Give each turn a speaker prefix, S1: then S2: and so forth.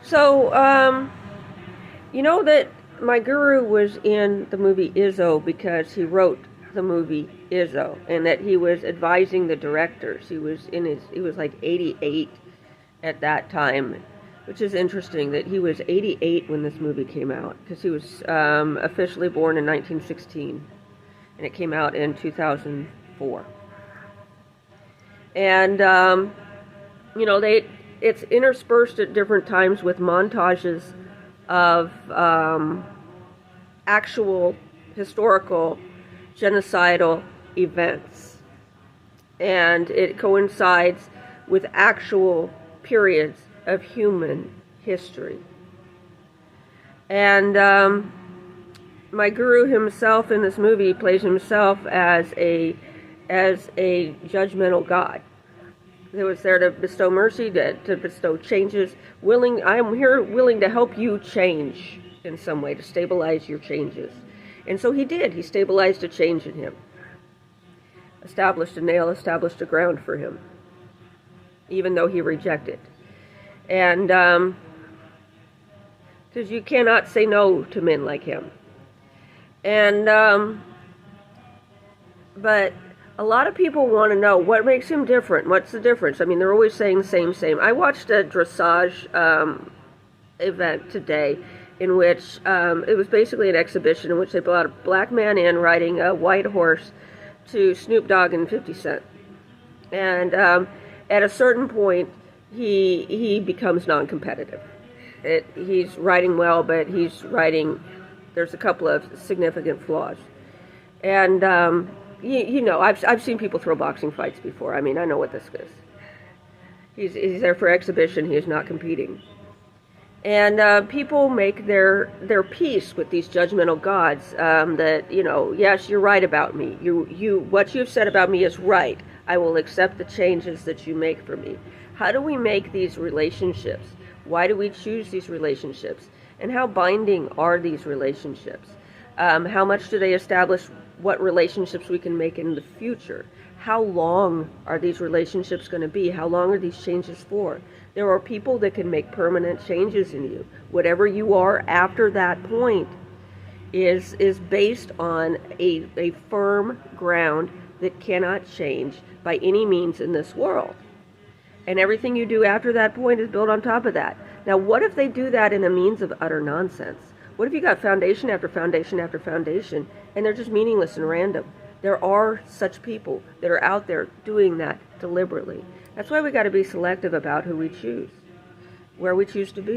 S1: So, you know that my guru was in the movie Izzo because he wrote the movie Izzo, and that he was advising the directors. He was like 88 at that time, which is interesting that he was 88 when this movie came out, because he was officially born in 1916, and it came out in 2004. And it's interspersed at different times with montages of actual historical genocidal events, and it coincides with actual periods of human history. And my guru himself in this movie plays himself as a judgmental God that was there to bestow mercy, to bestow changes. I am here willing to help you change in some way, to stabilize your changes. And so he did. He stabilized a change in him. Established a ground for him, even though he rejected. And because you cannot say no to men like him. And but a lot of people want to know what makes him different. What's the difference? I mean, they're always saying same. I watched a dressage event today in which it was basically an exhibition in which they brought a black man in riding a white horse to Snoop Dogg and 50 Cent. And at a certain point, he becomes non-competitive. He's riding well, but there's a couple of significant flaws. And I've seen people throw boxing fights before. I mean, I know what this is. He's there for exhibition. He is not competing. And people make their peace with these judgmental gods. That yes, you're right about me. What you've said about me is right. I will accept the changes that you make for me. How do we make these relationships? Why do we choose these relationships? And how binding are these relationships? How much do they establish what relationships we can make in the future? How long are these relationships going to be? How long are these changes for? There are people that can make permanent changes in you. Whatever you are after that point is based on a firm ground that cannot change by any means in this world. And everything you do after that point is built on top of that. Now, what if they do that in a means of utter nonsense? What if you got foundation after foundation after foundation, and they're just meaningless and random? There are such people that are out there doing that deliberately. That's why we got to be selective about who we choose, where we choose to be.